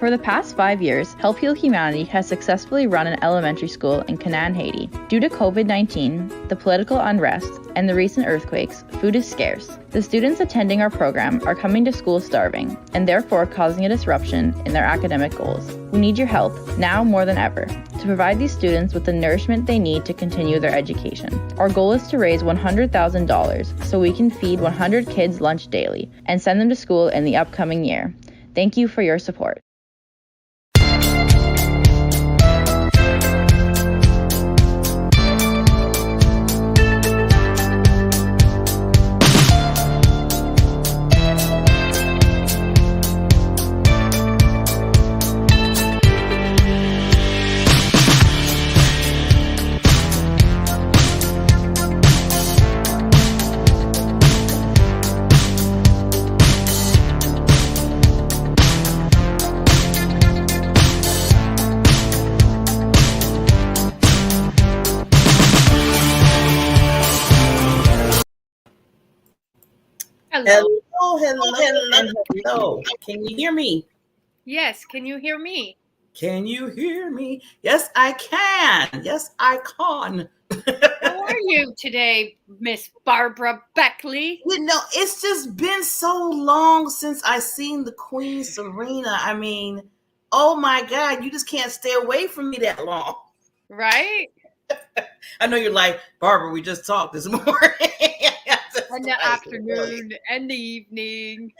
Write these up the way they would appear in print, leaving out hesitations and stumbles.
For the past 5 years, Help Heal Humanity has successfully run an elementary school in Canaan, Haiti. Due to COVID-19, the political unrest, and the recent earthquakes, food is scarce. The students attending our program are coming to school starving, and therefore causing a disruption in their academic goals. We need your help, now more than ever, to provide these students with the nourishment they need to continue their education. Our goal is to raise $100,000 so we can feed 100 kids lunch daily and send them to school in the upcoming year. Thank you for your support. Hello. Can you hear me? Yes. Can you hear me? Can you hear me? Yes, I can. Yes, I can. How are you today, Miss Barbara Beckley? You know, it's just been so long since I seen the Queen Serena. I mean, oh my God, you just can't stay away from me that long. Right? I know you're like, Barbara, we just talked this morning. In the afternoon and the evening.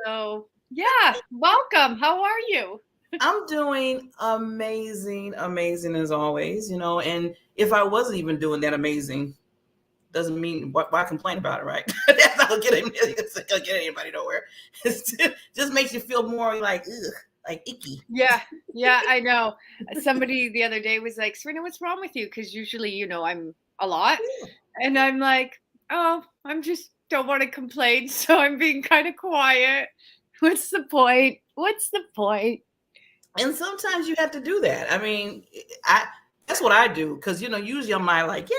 So, yeah, welcome. How are you? I'm doing amazing as always, you know, and if I wasn't even doing that amazing, doesn't mean why complain about it, right? That's not gonna get anybody nowhere. It just makes you feel more like, ugh, like icky. Yeah, I know. Somebody the other day was like, Serena, what's wrong with you? Because usually, you know, I'm a lot. And I'm like, oh, I'm just don't want to complain. So I'm being kind of quiet. What's the point? And sometimes you have to do that. I mean, that's what I do. Because, you know, usually I'm like, yeah,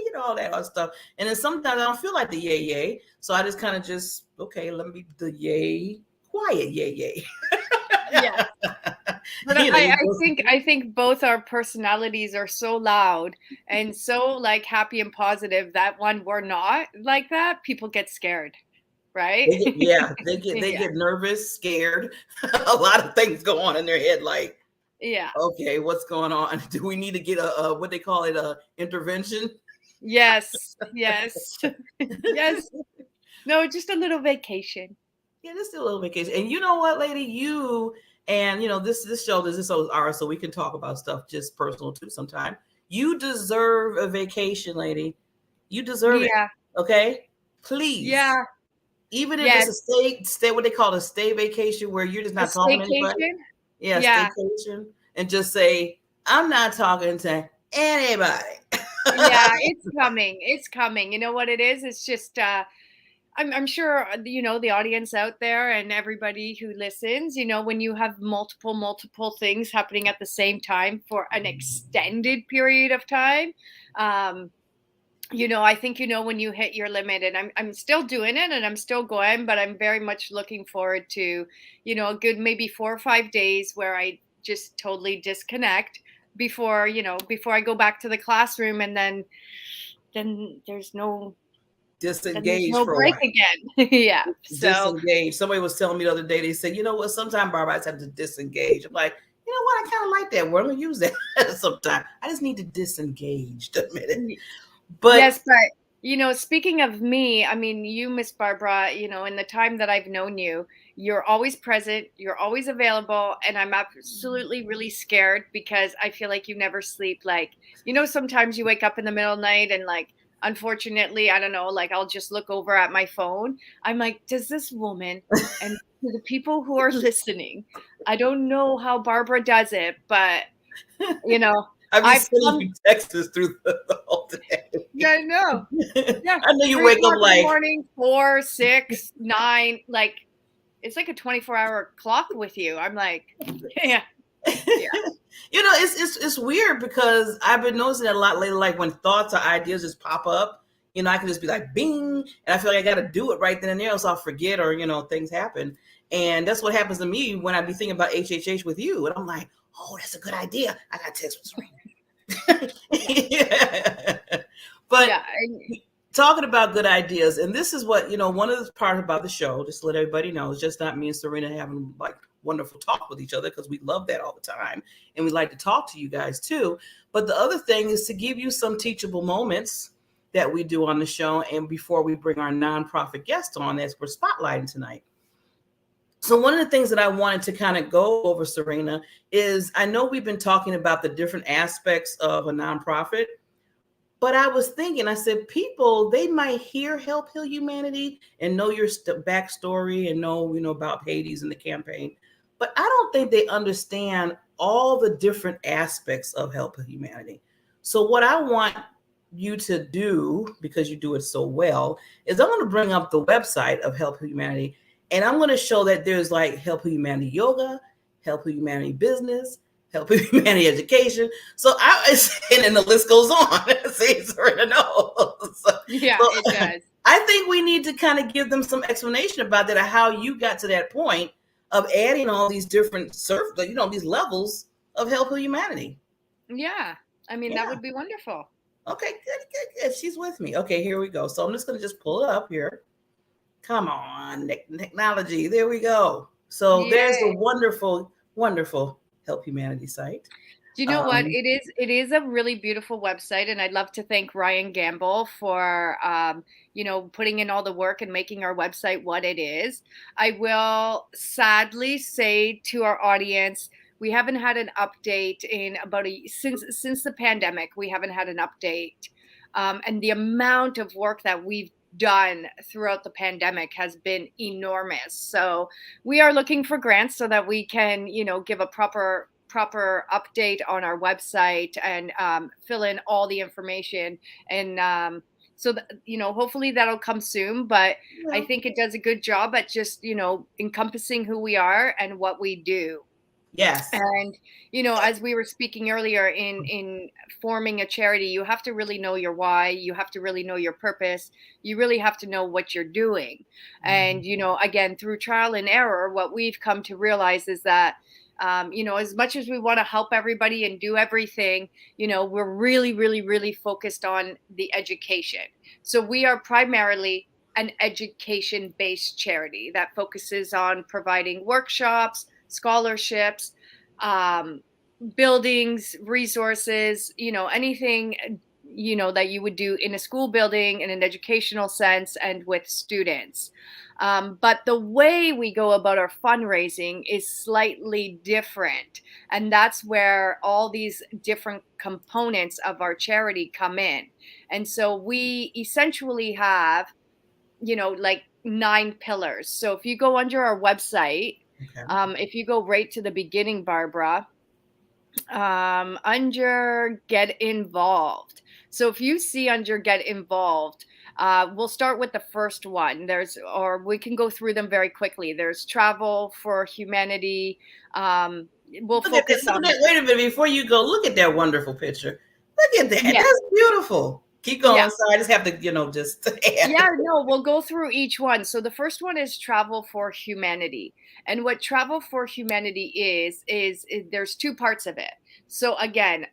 you know, all that other stuff. And then sometimes I don't feel like the yay. So I just kind of okay, let me be the yay, quiet yay. Yeah. But I think both our personalities are so loud and so like happy and positive that when we're not like that, people get scared, right? They get nervous, scared. A lot of things go on in their head, like, yeah, okay, what's going on? Do we need to get a what they call it, a intervention? Yes. No, just a little vacation. Yeah, just a little vacation. And you know what, lady, you and you know this show is ours, so we can talk about stuff just personal too sometime. You deserve a vacation, lady. You deserve it. Okay, please. Yeah. Even if it's a stay what they call a stay vacation, where you're just not talking to anybody. Yeah, staycation, and just say, I'm not talking to anybody. Yeah, it's coming. You know what it is? It's just I'm sure, you know, the audience out there and everybody who listens, you know, when you have multiple things happening at the same time for an extended period of time, you know, I think, you know, when you hit your limit, and I'm still doing it and I'm still going, but I'm very much looking forward to, you know, a good maybe 4 or 5 days where I just totally disconnect before I go back to the classroom, and then there's no disengage no for break a while. Again. Yeah. So disengage. Somebody was telling me the other day, they said, you know what, sometimes Barbara, I just have to disengage. I'm like, you know what, I kind of like that word. I'm gonna use that sometime. I just need to disengage a minute. But yes, but you know, speaking of me, I mean, you, Miss Barbara, you know, in the time that I've known you, you're always present, you're always available, and I'm absolutely really scared because I feel like you never sleep. Like, you know, sometimes you wake up in the middle of the night and like, unfortunately, I don't know, like I'll just look over at my phone. I'm like, does this woman, and to the people who are listening, I don't know how Barbara does it, but you know, I've sending you texts through the whole day. Yeah, I know. Yeah, I know you wake up like morning, 4, 6, 9. Like it's like a 24-hour clock with you. I'm like, yeah. You know, it's weird because I've been noticing that a lot lately. Like when thoughts or ideas just pop up, you know, I can just be like, bing, and I feel like I got to do it right then and there, else I'll forget, or you know, things happen. And that's what happens to me when I be thinking about HHH with you. And I'm like, oh, that's a good idea. I got to text with Serena. Yeah. But Yeah. talking about good ideas, and this is what, one of the parts about the show, just to let everybody know, it's just not me and Serena having like wonderful talk with each other, because we love that all the time. And we like to talk to you guys too. But the other thing is to give you some teachable moments that we do on the show. And before we bring our nonprofit guest on, as we're spotlighting tonight. So one of the things that I wanted to kind of go over, Serena, is I know we've been talking about the different aspects of a nonprofit, but I was thinking, I said, people, they might hear Help Heal Humanity and know your backstory and know, about Hades and the campaign. But I don't think they understand all the different aspects of Help Heal Humanity. So what I want you to do, because you do it so well, is I'm going to bring up the website of Help Heal Humanity. And I'm going to show that there's like Help Heal Humanity Yoga, Help Heal Humanity Business, Help Humanity Education. So and then the list goes on. See, Serena knows. Yeah, so, it does. I think we need to kind of give them some explanation about that, how you got to that point of adding all these different these levels of Help Humanity. Yeah, I mean, that would be wonderful. Okay, good. She's with me. Okay, here we go. So I'm just going to just pull it up here. Come on, technology. There we go. So there's a wonderful, wonderful Help Humanity site. Do you know what? It is a really beautiful website, and I'd love to thank Ryan Gamble for putting in all the work and making our website what it is. I will sadly say to our audience, we haven't had an update in about since the pandemic. We haven't had an update, and the amount of work that we've done throughout the pandemic has been enormous. So we are looking for grants so that we can, give a proper update on our website and fill in all the information. And so, hopefully that'll come soon. But I think it does a good job at just, encompassing who we are and what we do. Yes. And, as we were speaking earlier, in forming a charity, you have to really know your why. You have to really know your purpose. You really have to know what you're doing. And, again, through trial and error, what we've come to realize is that, as much as we want to help everybody and do everything, we're really, really, really focused on the education. So we are primarily an education-based charity that focuses on providing workshops, scholarships, buildings, resources, anything, that you would do in a school building in an educational sense and with students. But the way we go about our fundraising is slightly different. And that's where all these different components of our charity come in. And so we essentially have, like 9 pillars. So if you go under our website, if you go right to the beginning, Barbara, under Get Involved. So if you see under Get Involved, we'll start with the first one. We can go through them very quickly. There's Travel for Humanity. We'll focus on. Wait a minute, before you go, look at that wonderful picture. Look at that. Yes. That's beautiful. Keep going. Yeah. So I just have to, just. Yeah, no, we'll go through each one. So the first one is Travel for Humanity. And what Travel for Humanity is there's 2 parts of it. So again,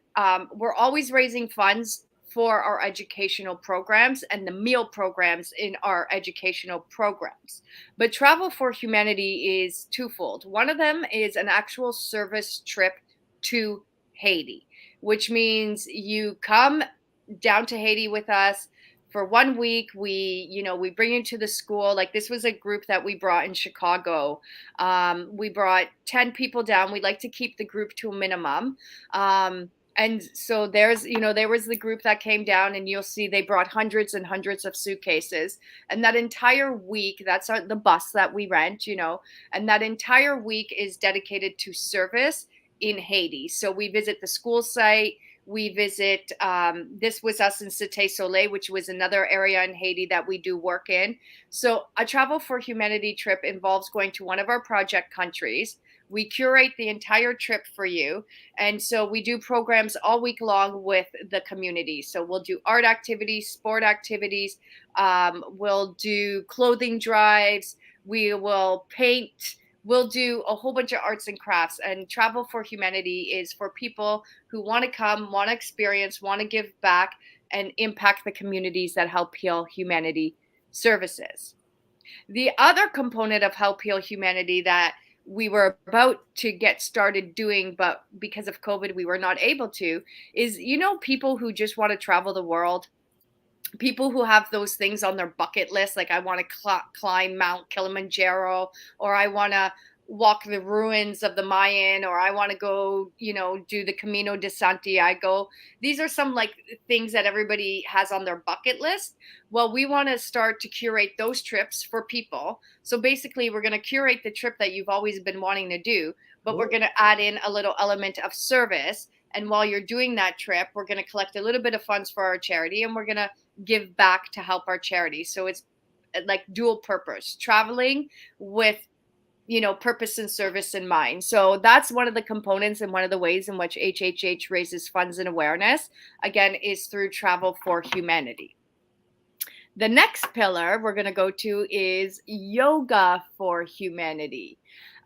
we're always raising funds for our educational programs and the meal programs in our educational programs. But Travel for Humanity is twofold. One of them is an actual service trip to Haiti, which means you come down to Haiti with us for 1 week. We bring you to the school. Like, this was a group that we brought in Chicago. We brought 10 people down. We like to keep the group to a minimum. And so there was the group that came down, and you'll see they brought hundreds and hundreds of suitcases. And that entire week, that's the bus that we rent, and that entire week is dedicated to service in Haiti. So we visit the school site. We visit, this was us in Cité Soleil, which was another area in Haiti that we do work in. So a Travel for Humanity trip involves going to one of our project countries. We curate the entire trip for you. And so we do programs all week long with the community. So we'll do art activities, sport activities. We'll do clothing drives. We will paint. we'll do a whole bunch of arts and crafts. And Travel for Humanity is for people who want to come, want to experience, want to give back, and impact the communities that Help Heal Humanity services. The other component of Help Heal Humanity that we were about to get started doing, but because of COVID, we were not able to, is, people who just want to travel the world, people who have those things on their bucket list, like I want to climb Mount Kilimanjaro, or I want to walk the ruins of the Mayan, or I want to go, do the Camino de Santiago. These are some like things that everybody has on their bucket list. Well, we want to start to curate those trips for people. So basically, we're going to curate the trip that you've always been wanting to do, but we're going to add in a little element of service. And while you're doing that trip, we're going to collect a little bit of funds for our charity, and we're going to give back to help our charity. So it's like dual purpose, traveling with, purpose and service in mind. So that's one of the components and one of the ways in which HHH raises funds and awareness, again, is through Travel for Humanity. The next pillar we're going to go to is Yoga for Humanity.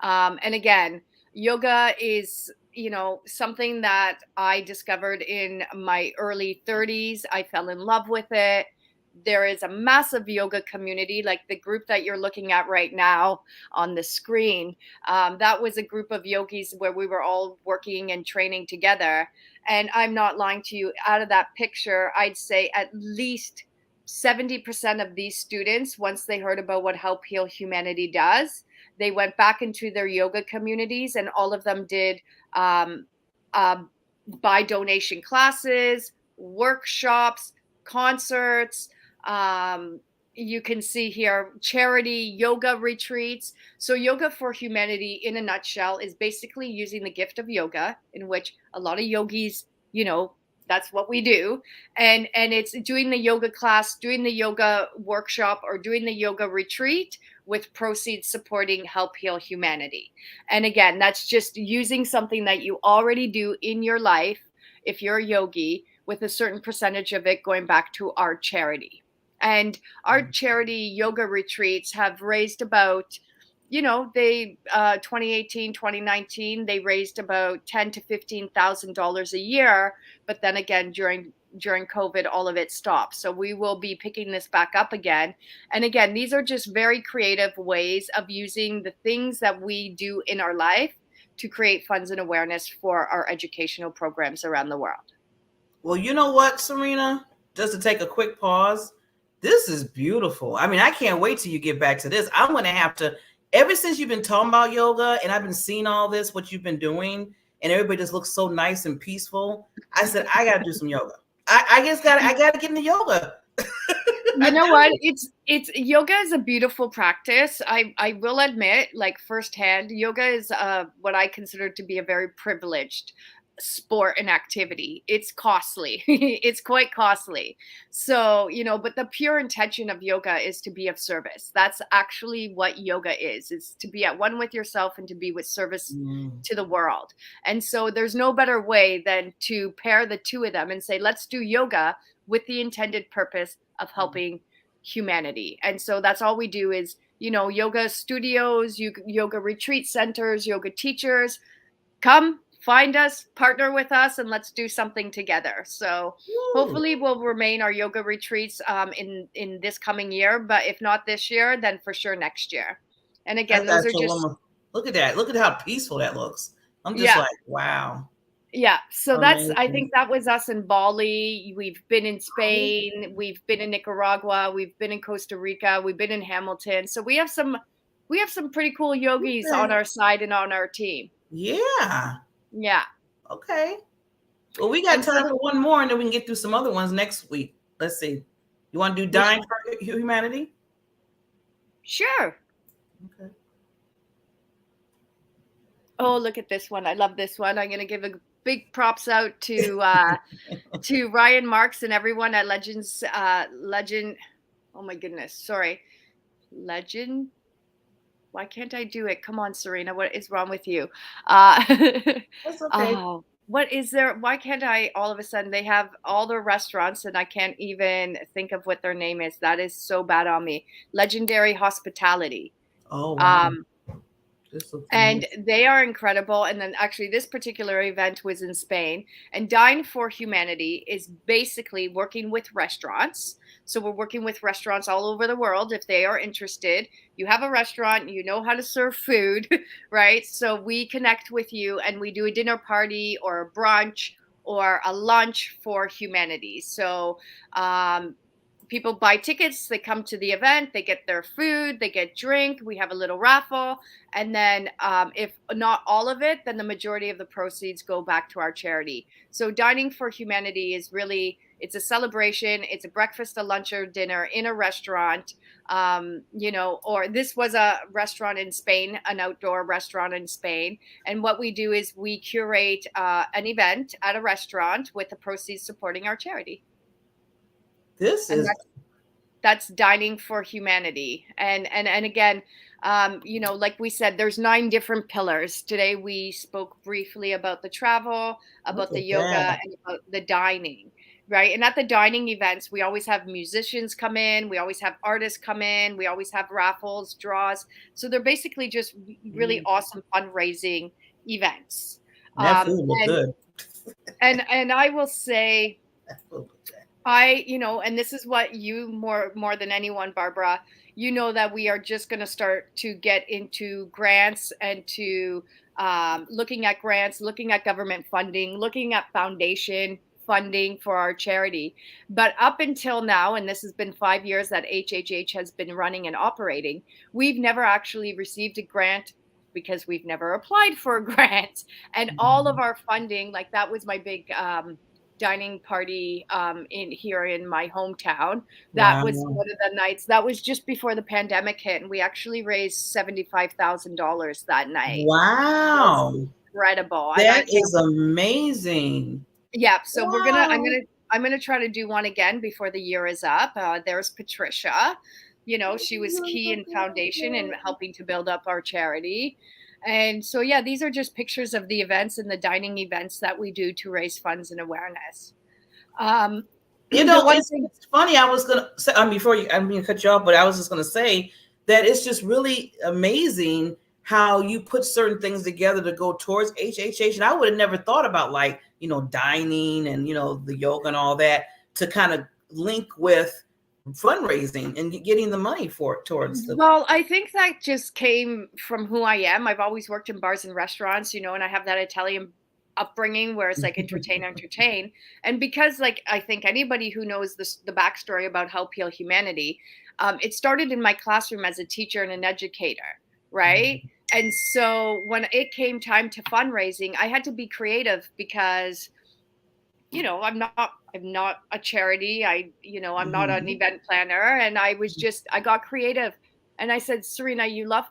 And again, yoga is, something that I discovered in my early 30s. I fell in love with it. There is a massive yoga community, like the group that you're looking at right now on the screen. That was a group of yogis where we were all working and training together. And I'm not lying to you, out of that picture, I'd say at least 70% of these students, once they heard about what Help Heal Humanity does, they went back into their yoga communities, and all of them did by donation classes, workshops, concerts. You can see here charity yoga retreats. So Yoga for Humanity, in a nutshell, is basically using the gift of yoga, in which a lot of yogis, that's what we do. And it's doing the yoga class, doing the yoga workshop, or doing the yoga retreat with proceeds supporting Help Heal Humanity. And again, that's just using something that you already do in your life, if you're a yogi, with a certain percentage of it going back to our charity. And our charity yoga retreats have raised about, they 2018, 2019, they raised about $10,000 to $15,000 a year. But then again, during COVID, all of it stopped. So we will be picking this back up again. And again, these are just very creative ways of using the things that we do in our life to create funds and awareness for our educational programs around the world. Well, you know what, Serena? Just to take a quick pause, this is beautiful. I mean, I can't wait till you get back to this. I'm going to have to, ever since you've been talking about yoga and I've been seeing all this, what you've been doing, and everybody just looks so nice and peaceful, I said, I got to do some yoga. I got to get into yoga. You know what? It's yoga is a beautiful practice. I will admit, like firsthand, yoga is what I consider to be a very privileged sport and activity. It's costly. It's quite costly. So, but the pure intention of yoga is to be of service. That's actually what yoga is. It's to be at one with yourself and to be with service to the world. And so there's no better way than to pair the two of them and say, let's do yoga with the intended purpose of helping humanity. And so that's all we do is, yoga studios, yoga retreat centers, yoga teachers, come find us, partner with us, and let's do something together. So hopefully we'll remain our yoga retreats in this coming year, but if not this year, then for sure next year. And again, those are just, look at that. Look at how peaceful that looks. I'm just like, wow. Yeah. So I think that was us in Bali. We've been in Spain. We've been in Nicaragua. We've been in Costa Rica. We've been in Hamilton. So we have some pretty cool yogis on our side and on our team. Yeah. Yeah. Okay. Well, we got time for one more, and then we can get through some other ones next week. Let's see. You want to do Dying for Humanity? Sure. Okay. Oh, look at this one. I love this one. I'm going to give a big props out to to Ryan Marks and everyone at Legend. Oh my goodness. Sorry. Legend. Why can't I do it? Come on, Serena. What is wrong with you? That's okay. What is there? Why can't I all of a sudden? They have all their restaurants and I can't even think of what their name is. That is so bad on me. Legendary Hospitality. Oh, wow. This looks And amazing. they are incredible. And then actually this particular event was in Spain. And Dine for Humanity is basically working with restaurants. So we're working with restaurants all over the world. If they are interested, you have a restaurant, you know how to serve food, right? So we connect with you and we do a dinner party or a brunch or a lunch for humanity. So people buy tickets, they come to the event, they get their food, they get drink, we have a little raffle, and then if not all of it, then the majority of the proceeds go back to our charity. So Dining for Humanity is really, it's a celebration. It's a breakfast, a lunch, or dinner in a restaurant. Or this was a restaurant in Spain, an outdoor restaurant in Spain. And what we do is we curate an event at a restaurant with the proceeds supporting our charity. This And is that's Dining for Humanity. And again, like we said, there's 9 different pillars. Today we spoke briefly about the travel, look about the at yoga, that. and about the dining, right? And at the dining events, we always have musicians come in, we always have artists come in, we always have raffles, draws. So they're basically just really awesome fundraising events. That food look And good. I will say, That food look good. and this is what you more than anyone, Barbara, that we are just going to start to get into grants and to looking at grants, looking at government funding, looking at foundation funding for our charity. But up until now, and this has been 5 years that HHH has been running and operating, we've never actually received a grant because we've never applied for a grant. And all of our funding, like that was my big dining party in here in my hometown. That was Wow. one of the nights. That was just before the pandemic hit, and we actually raised $75,000 that night. It was Wow. incredible, and I That can't. is amazing. Yeah, so we're gonna. Wow. I'm gonna try to do one again before the year is up. There's Patricia. She was key in foundation and helping to build up our charity. And so, yeah, these are just pictures of the events and the dining events that we do to raise funds and awareness. The one thing, It's funny. I was gonna say, before you, I'm gonna cut you off, but I was just gonna say that it's just really amazing how you put certain things together to go towards HHH. And I would have never thought about, like, dining and the yoga and all that to kind of link with fundraising and getting the money for it towards the. well, I think that just came from who I am. I've always worked in bars and restaurants, and I have that Italian upbringing where it's like entertain. And because, like, I think anybody who knows the backstory about Help Heal Humanity, it started in my classroom as a teacher and an educator, right? And so when it came time to fundraising, I had to be creative because I'm not a charity. I'm not an event planner. And I got creative. And I said, Serena, you love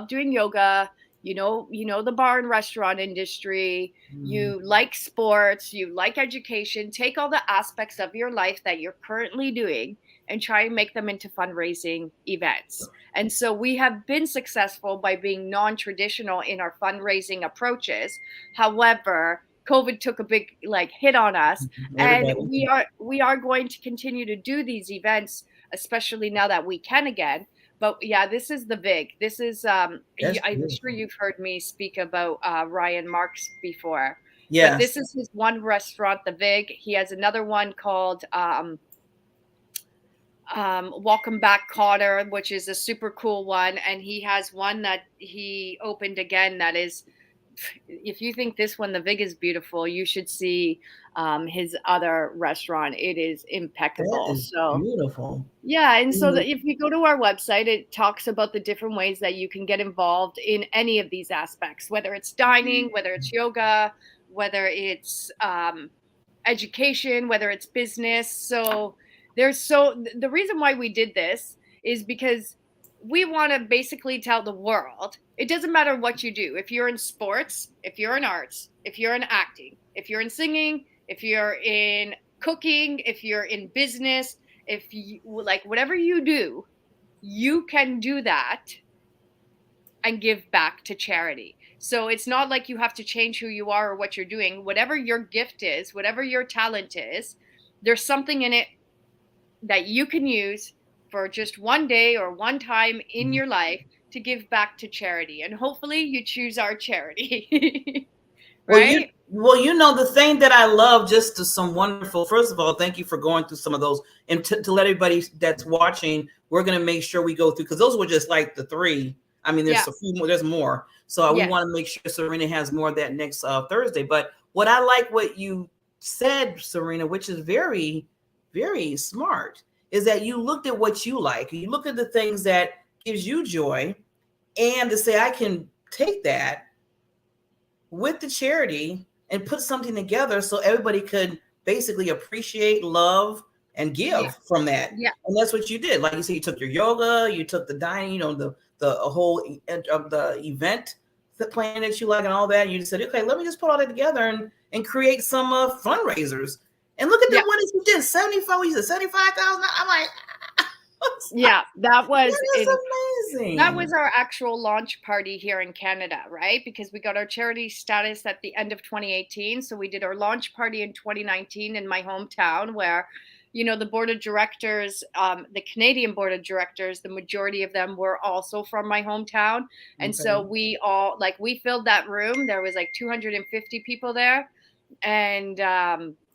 doing yoga, the bar and restaurant industry, you like sports, you like education. Take all the aspects of your life that you're currently doing and try and make them into fundraising events. And so we have been successful by being non-traditional in our fundraising approaches. However, COVID took a big hit on us, and Everybody. we are going to continue to do these events, especially now that we can again. But yeah, this is the VIG. This is I'm sure you've heard me speak about Ryan Marks before. But this is his one restaurant, the VIG. He has another one called Welcome Back Cotter, which is a super cool one, and he has one that he opened again that is, if you think this one, the VIG, is beautiful, you should see his other restaurant. It is impeccable. That is so beautiful. yeah, and so if you go to our website, it talks about the different ways that you can get involved in any of these aspects, whether it's dining, whether it's yoga, whether it's education, whether it's business. So the reason why we did this is because we want to basically tell the world, it doesn't matter what you do. If you're in sports, if you're in arts, if you're in acting, if you're in singing, if you're in cooking, if you're in business, if you like, whatever you do, you can do that and give back to charity. So it's not like you have to change who you are or what you're doing. Whatever your gift is, whatever your talent is, there's something in it that you can use for just one day or one time in your life to give back to charity, and hopefully you choose our charity. Well, Right? the thing that I love, just to some wonderful, first of all, thank you for going through some of those. And to let everybody that's watching, we're going to make sure we go through, because those were just like the three. I mean, there's Yeah. a few more, there's more. So we Yes. want to make sure Serena has more of that next Thursday. But what I like what you said, Serena, which is very, very smart, is that you looked at what you like. You look at the things that gives you joy, and to say, I can take that with the charity and put something together so everybody could basically appreciate, love, and give from that. Yeah. And that's what you did. Like you said, you took your yoga, you took the dining, the whole of the event, the plan that you like and all that. You just said, okay, let me just put all that together and create some fundraisers. And look at the one that you did, 75, you said 75,000. I'm like, yeah, that was amazing. That was our actual launch party here in Canada, right? Because we got our charity status at the end of 2018. So we did our launch party in 2019 in my hometown, where, the board of directors, the Canadian board of directors, the majority of them were also from my hometown. And so we all, we filled that room. There was 250 people there. And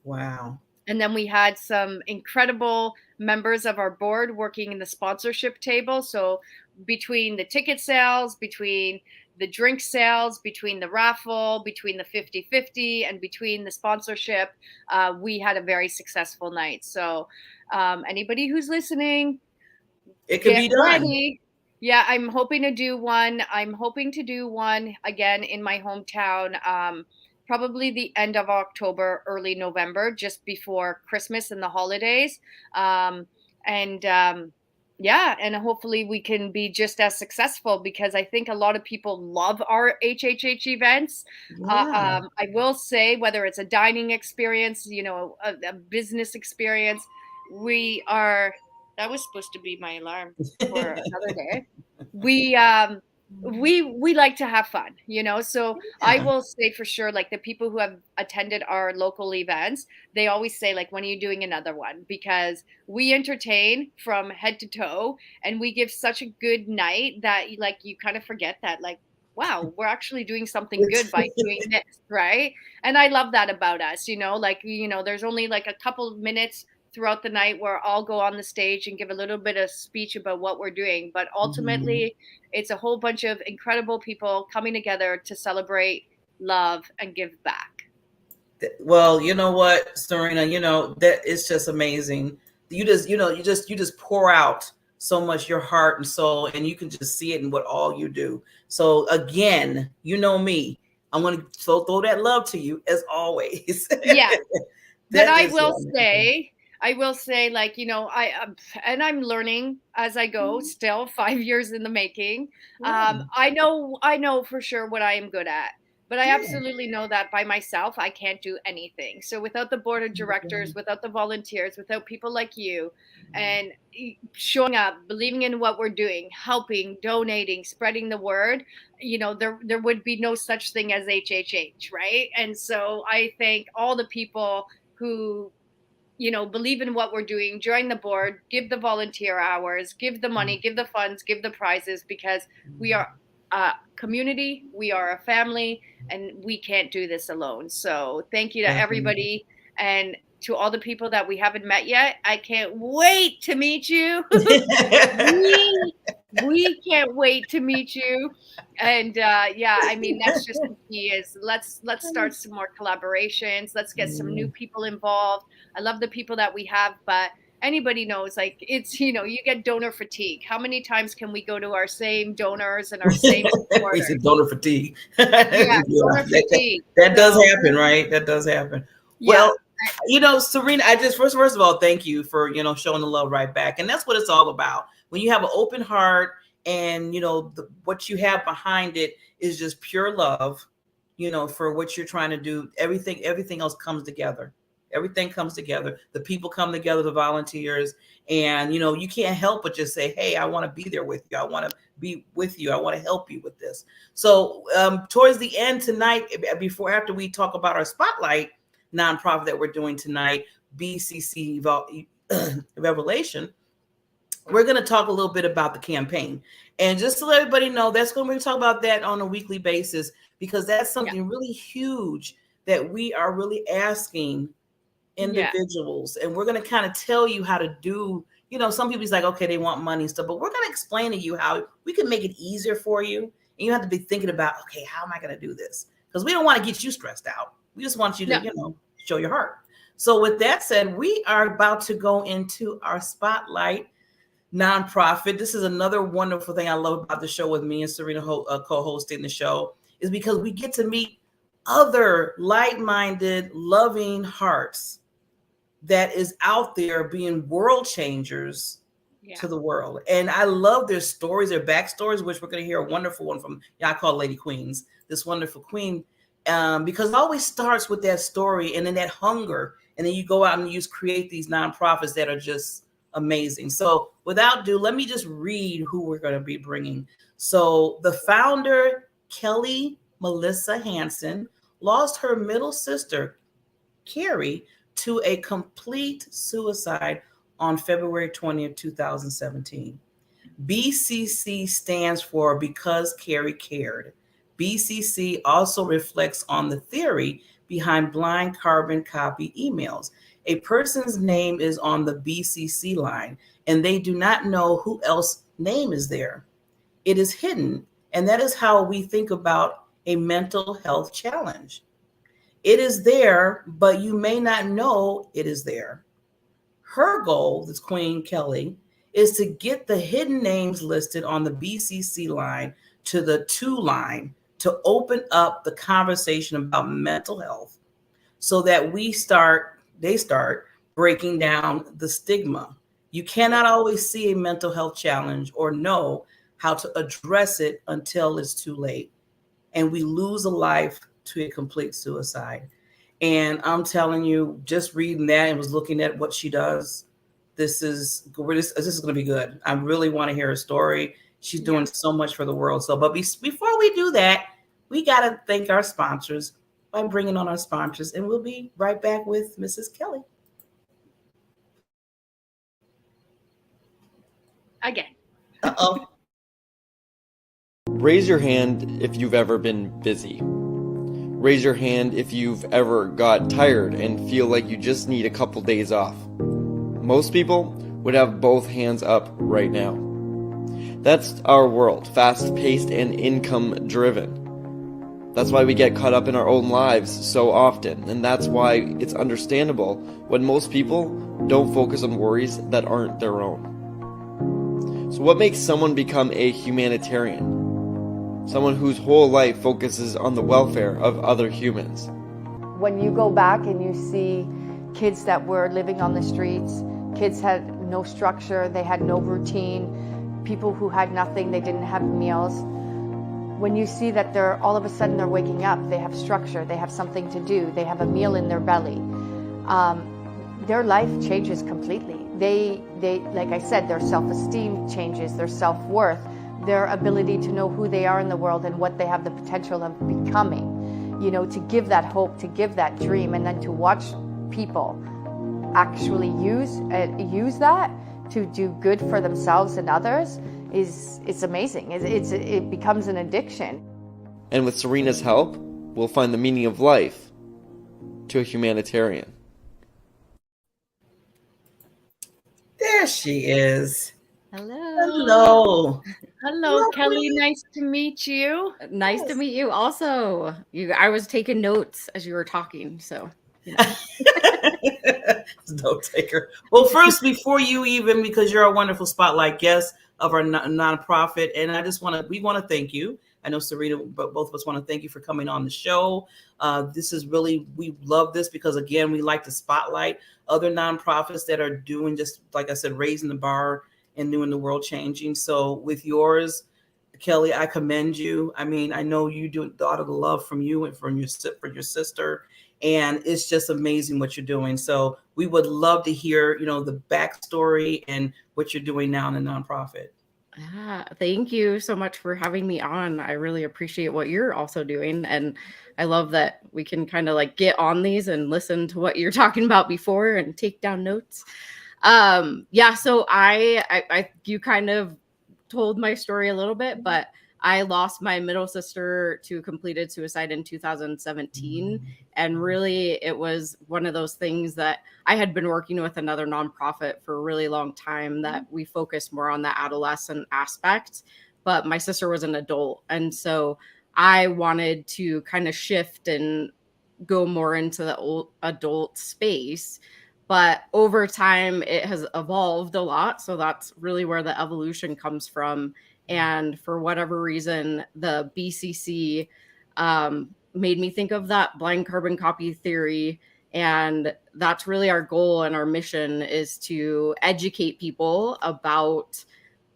wow. And then we had some incredible members of our board working in the sponsorship table. So between the ticket sales, between the drink sales, between the raffle, between the 50-50, and between the sponsorship, we had a very successful night. So anybody who's listening, it could be done. Ready. Yeah, I'm hoping to do one. I'm hoping to do one again in my hometown. Probably the end of October, early November, just before Christmas and the holidays. And hopefully we can be just as successful, because I think a lot of people love our HHH events. Yeah. I will say, whether it's a dining experience, a business experience, that was supposed to be my alarm for another day. We like to have fun, so I will say for sure, the people who have attended our local events, they always say, when are you doing another one? Because we entertain from head to toe, and we give such a good night that you kind of forget that, wow, we're actually doing something good by doing this, right? And I love that about us, there's only a couple of minutes throughout the night where I'll go on the stage and give a little bit of speech about what we're doing. But ultimately, it's a whole bunch of incredible people coming together to celebrate, love, and give back. Well, you know what, Serena, that is just amazing. You just pour out so much your heart and soul, and you can just see it in what all you do. So again, me, I'm going to throw that love to you as always. Yeah. But I will say, and I'm learning as I go, still 5 years in the making. I know for sure what I am good at, but I absolutely know that by myself, I can't do anything. So without the board of directors, without the volunteers, without people like you, and showing up, believing in what we're doing, helping, donating, spreading the word, there would be no such thing as HHH, right? And so I thank all the people who believe in what we're doing, join the board, give the volunteer hours, give the money, give the funds, give the prizes, because we are a community, we are a family, and we can't do this alone. So thank you to everybody, and to all the people that we haven't met yet. I can't wait to meet you. We can't wait to meet you. And that's just the key, is let's start some more collaborations. Let's get some new people involved. I love the people that we have, but anybody knows, it's, you get donor fatigue. How many times can we go to our same donors and our same supporters? Donor fatigue. Donor fatigue. That does happen, right? That does happen. Yeah. Well, Serena, I just first of all, thank you for showing the love right back, and that's what it's all about. When you have an open heart, and what you have behind it is just pure love, for what you're trying to do. Everything else comes together. Everything comes together. The people come together, the volunteers, and you can't help but just say, hey, I want to be there with you. I want to be with you. I want to help you with this. So towards the end tonight, after we talk about our spotlight nonprofit that we're doing tonight, BCC Revelation, we're going to talk a little bit about the campaign. And just to let everybody know, we're going to talk about that on a weekly basis, because that's something really huge that we are really asking individuals. And we're going to kind of tell you how to do, some people's like, okay, they want money and stuff, but we're going to explain to you how we can make it easier for you. And you have to be thinking about, okay, how am I going to do this? Because we don't want to get you stressed out. We just want you to, show your heart. So with that said, we are about to go into our spotlight nonprofit. This is another wonderful thing I love about the show with me and Serena co-hosting the show, is because we get to meet other like-minded, loving hearts that is out there being world changers to the world. And I love their stories, their backstories, which we're going to hear a wonderful one from, I call Lady Queens, this wonderful queen, because it always starts with that story and then that hunger. And then you go out and create these nonprofits that are just amazing. So without ado, let me just read who we're going to be bringing. So the founder, Kelly Melissa Hansen, lost her middle sister, Carrie, to a complete suicide on February 20th, 2017. BCC stands for Because Carrie Cared. BCC also reflects on the theory behind blind carbon copy emails. A person's name is on the BCC line, and they do not know who else's name is there. It is hidden, and that is how we think about a mental health challenge. It is there, but you may not know it is there. Her goal, this Queen Kelly, is to get the hidden names listed on the BCC line to the 2 line to open up the conversation about mental health, so that they start breaking down the stigma. You cannot always see a mental health challenge or know how to address it until it's too late, and we lose a life to a complete suicide. And I'm telling you, just reading that and was looking at what she does, this is going to be good. I really want to hear her story. She's doing so much for the world. So, but before we do that, we got to thank our sponsors by bringing on our sponsors, and we'll be right back with Mrs. Kelly. Again. Uh-oh. Raise your hand if you've ever been busy. Raise your hand if you've ever got tired and feel like you just need a couple days off. Most people would have both hands up right now. That's our world, fast-paced and income-driven. That's why we get caught up in our own lives so often, and that's why it's understandable when most people don't focus on worries that aren't their own. So what makes someone become a humanitarian? Someone whose whole life focuses on the welfare of other humans. When you go back and you see kids that were living on the streets, kids had no structure, they had no routine, people who had nothing, they didn't have meals. When you see that all of a sudden they're waking up, they have structure, they have something to do, they have a meal in their belly, their life changes completely. They, like I said, their self-esteem changes, their self-worth, their ability to know who they are in the world and what they have the potential of becoming, to give that hope, to give that dream, and then to watch people actually use that to do good for themselves and others it's amazing. It becomes an addiction. And with Serena's help, we'll find the meaning of life to a humanitarian. There she is. Hello. Hello, Kelly. Nice to meet you. Nice to meet you also. I was taking notes as you were talking, so. Note taker. Well, first, before you even, because you're a wonderful spotlight guest of our nonprofit, and we want to thank you. I know Serena, but both of us want to thank you for coming on the show. This is really, we love this because, again, we like to spotlight other nonprofits that are doing, just like I said, raising the bar and doing the world changing. So with yours, Kelly, I commend you. I mean, I know you do a lot of the love from you and from your sister, and it's just amazing what you're doing. So we would love to hear, the backstory and what you're doing now in the nonprofit. Thank you so much for having me on. I really appreciate what you're also doing. And I love that we can kind of like get on these and listen to what you're talking about before and take down notes. Yeah, so I you kind of told my story a little bit, but I lost my middle sister to completed suicide in 2017. And really, it was one of those things that I had been working with another nonprofit for a really long time that we focused more on the adolescent aspect. But my sister was an adult. And so I wanted to kind of shift and go more into the old adult space. But over time, it has evolved a lot. So that's really where the evolution comes from. And for whatever reason, the BCC made me think of that blind carbon copy theory. And that's really our goal and our mission, is to educate people about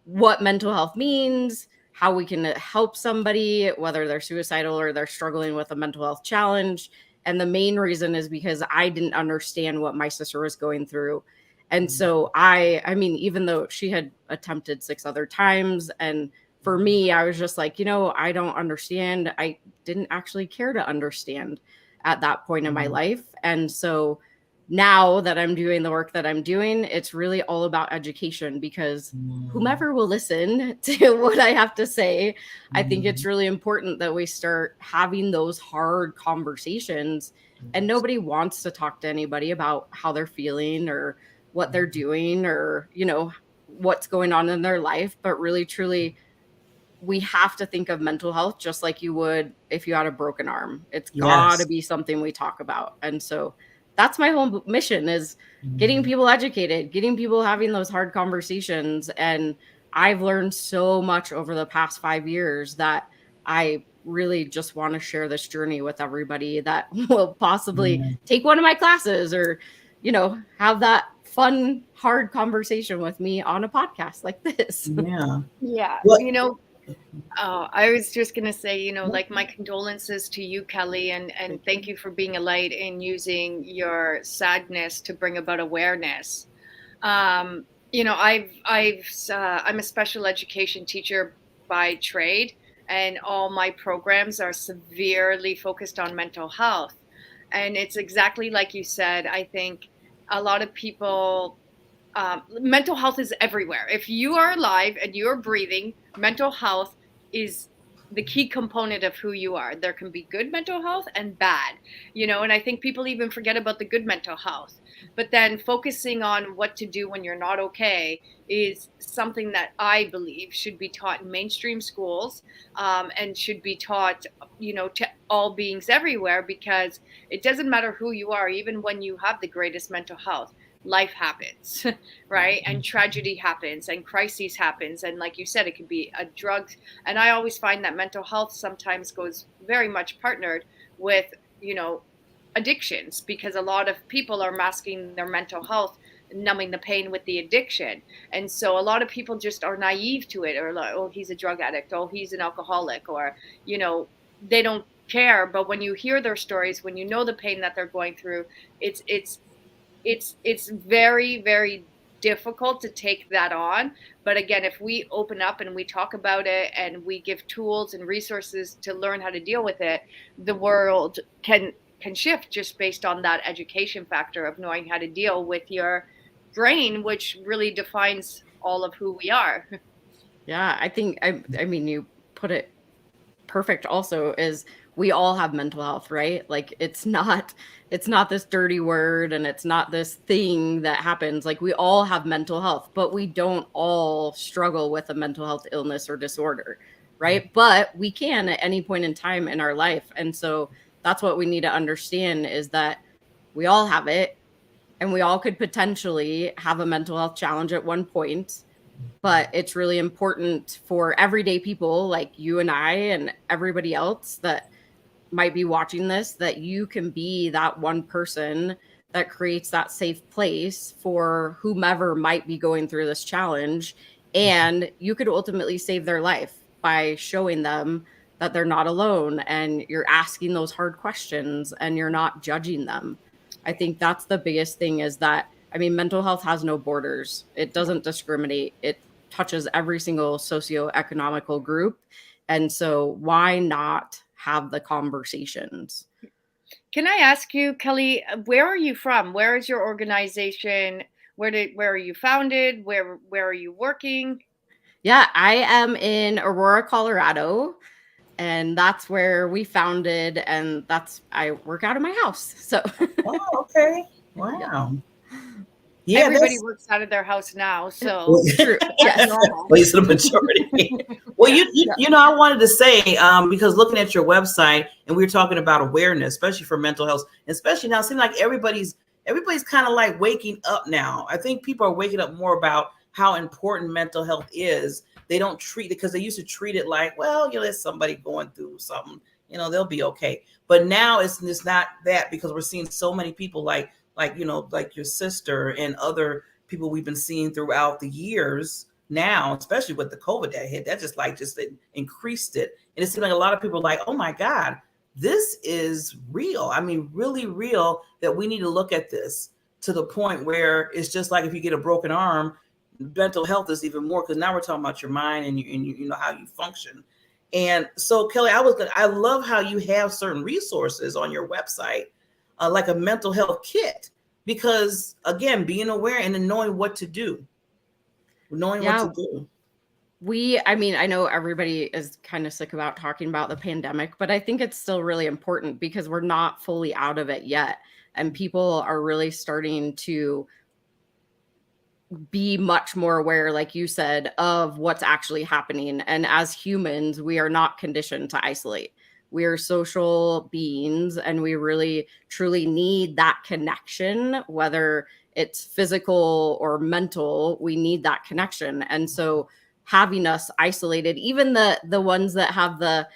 what mental health means, how we can help somebody, whether they're suicidal or they're struggling with a mental health challenge. And the main reason is because I didn't understand what my sister was going through. And so I mean, even though she had attempted 6 other times, and for me, I was just like, I don't understand. I didn't actually care to understand at that point in my life. And so now that I'm doing the work that I'm doing, it's really all about education, because whomever will listen to what I have to say, I think it's really important that we start having those hard conversations. And nobody wants to talk to anybody about how they're feeling or what they're doing or, what's going on in their life. But really, truly, we have to think of mental health just like you would if you had a broken arm. It's got to Yes. be something we talk about. And so that's my whole mission, is getting people educated, getting people having those hard conversations. And I've learned so much over the past 5 years that I really just want to share this journey with everybody that will possibly take one of my classes or, have that fun, hard conversation with me on a podcast like this. Yeah. Yeah. Well, I was just going to say, like, my condolences to you, Kelly, and thank you for being a light and using your sadness to bring about awareness. I'm a special education teacher by trade, and all my programs are severely focused on mental health. And it's exactly like you said. I think a lot of people, mental health is everywhere. If you are alive and you're breathing, mental health is the key component of who you are. There can be good mental health and bad, and I think people even forget about the good mental health. But then focusing on what to do when you're not okay is something that I believe should be taught in mainstream schools, and should be taught, to all beings everywhere, because it doesn't matter who you are, even when you have the greatest mental health. Life happens, right? And tragedy happens and crises happens. And like you said, it could be a drug. And I always find that mental health sometimes goes very much partnered with, addictions, because a lot of people are masking their mental health, numbing the pain with the addiction. And so a lot of people just are naive to it, or like, oh, he's a drug addict, oh, he's an alcoholic, or, they don't care. But when you hear their stories, when you know the pain that they're going through, it's very, very difficult to take that on. But again, if we open up and we talk about it and we give tools and resources to learn how to deal with it, the world can shift just based on that education factor of knowing how to deal with your brain, which really defines all of who we are. Yeah, I think I mean, you put it perfect also, is we all have mental health, right? Like it's not this dirty word, and it's not this thing that happens. Like we all have mental health, but we don't all struggle with a mental health illness or disorder, right? But we can at any point in time in our life. And so that's what we need to understand, is that we all have it, and we all could potentially have a mental health challenge at one point. But it's really important for everyday people like you and I and everybody else that might be watching this, that you can be that one person that creates that safe place for whomever might be going through this challenge. And you could ultimately save their life by showing them that they're not alone, and you're asking those hard questions and you're not judging them. I think that's the biggest thing, is that, I mean, mental health has no borders. It doesn't discriminate. It touches every single socioeconomical group. And so why not have the conversations? Can I ask you, Kelly, where are you from? Where is your organization? where are you founded? Where are you working? Yeah, I am in Aurora, Colorado, and that's where we founded, and I work out of my house. So Oh, okay. Wow. Yeah, Everybody that's works out of their house now, so well, true. that's Yes. normal. well, it's the majority. Well, you know, I wanted to say because looking at your website, and we were talking about awareness, especially for mental health, and especially now, it seems like everybody's kind of like waking up now. I think people are waking up more about how important mental health is. They don't treat it because they used to treat it like, well, you know, there's somebody going through something, you know, they'll be okay. But now it's not that, because we're seeing so many people like you know, like your sister and other people we've been seeing throughout the years now, especially with the COVID that hit, that just increased it. And it seemed like a lot of people are like, oh my God, this is real. I mean, really real, that we need to look at this to the point where it's just like if you get a broken arm, mental health is even more, because now we're talking about your mind and you know how you function. And so, Kelly, I love how you have certain resources on your website, like a mental health kit, because again, being aware and then knowing what to do. I mean, I know everybody is kind of sick about talking about the pandemic, but I think it's still really important because we're not fully out of it yet. And people are really starting to be much more aware, like you said, of what's actually happening. And as humans, we are not conditioned to isolate. We are social beings, and we really truly need that connection, whether it's physical or mental. We need that connection. And so having us isolated, even the ones that have the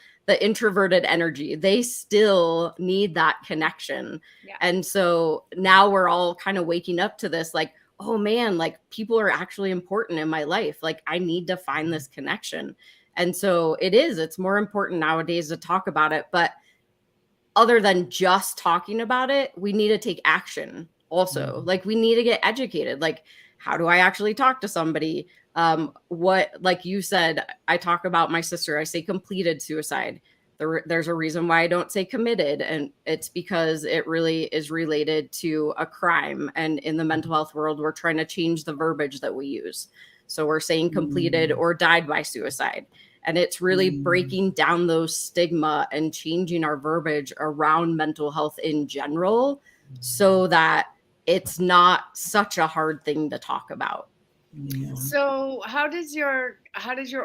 introverted energy, they still need that connection. Yeah. And so now we're all kind of waking up to this, like, oh man, like people are actually important in my life. Like I need to find this connection. And so it's more important nowadays to talk about it. But other than just talking about it, we need to take action also. Like we need to get educated. Like, how do I actually talk to somebody? What, like you said, I talk about my sister, I say completed suicide. There's a reason why I don't say committed, and it's because it really is related to a crime. And in the mental health world, we're trying to change the verbiage that we use. So we're saying completed or died by suicide. And it's really breaking down those stigma and changing our verbiage around mental health in general, so that it's not such a hard thing to talk about. Yeah. So how does your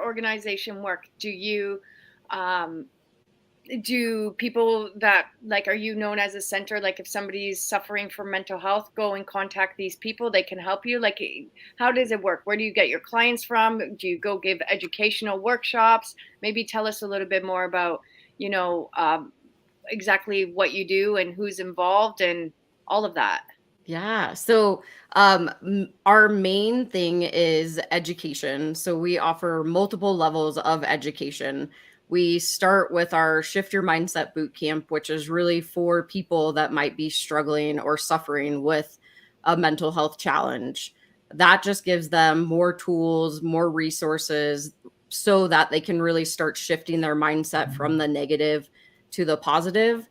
organization work? Do people that, like, are you known as a center? Like if somebody's suffering from mental health, go and contact these people, they can help you. Like, how does it work? Where do you get your clients from? Do you go give educational workshops? Maybe tell us a little bit more about, you know, exactly what you do and who's involved and all of that. Yeah. So our main thing is education. So we offer multiple levels of education. We start with our Shift Your Mindset Boot Camp, which is really for people that might be struggling or suffering with a mental health challenge. That just gives them more tools, more resources, so that they can really start shifting their mindset from the negative to the positive.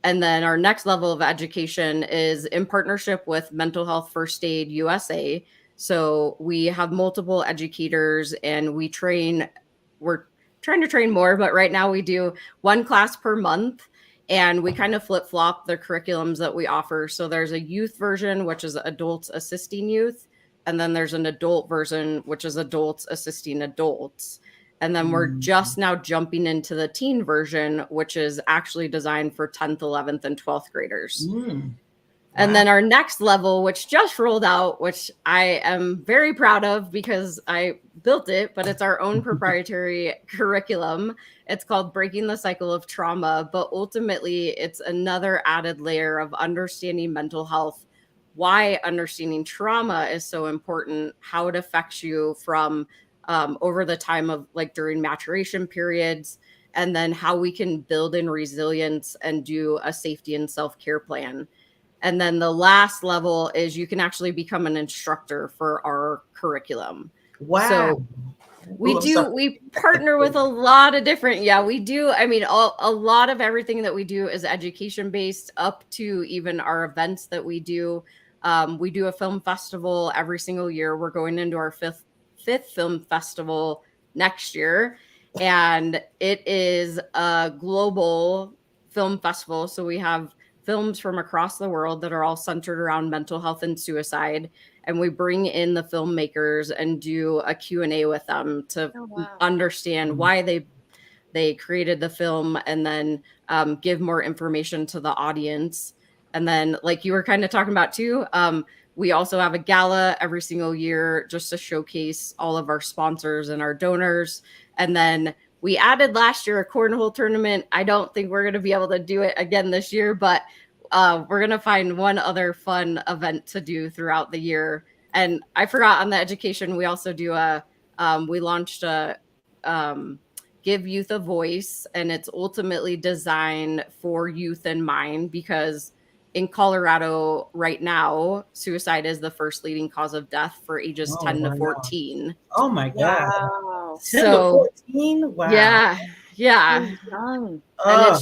And then our next level of education is in partnership with Mental Health First Aid USA. So we have multiple educators, and we're trying to train more, but right now we do one class per month, and we kind of flip-flop the curriculums that we offer. So there's a youth version, which is adults assisting youth. And then there's an adult version, which is adults assisting adults. And then we're just now jumping into the teen version, which is actually designed for 10th, 11th, and 12th graders. And then our next level, which just rolled out, which I am very proud of because I built it, but it's our own proprietary curriculum. It's called Breaking the Cycle of Trauma. But ultimately, it's another added layer of understanding mental health, why understanding trauma is so important, how it affects you from over the time of, like, during maturation periods, and then how we can build in resilience and do a safety and self-care plan. And then the last level is you can actually become an instructor for our curriculum. Wow. So we partner with a lot of different, we do. I mean, a lot of everything that we do is education based, up to even our events that we do. We do a film festival every single year. We're going into our fifth film festival next year, and it is a global film festival. So we have films from across the world that are all centered around mental health and suicide, and we bring in the filmmakers and do a Q&A with them to understand why they created the film, and then give more information to the audience. And then, like you were kind of talking about too, we also have a gala every single year just to showcase all of our sponsors and our donors. And then we added last year a cornhole tournament. I don't think we're going to be able to do it again this year, but we're going to find one other fun event to do throughout the year. And I forgot, on the education, we also do we launched a Give Youth a Voice, and it's ultimately designed for youth in mind, because in Colorado right now, suicide is the first leading cause of death for ages 10 to 14. Oh my God. Wow. 10 to 14? Wow. Yeah. Young. And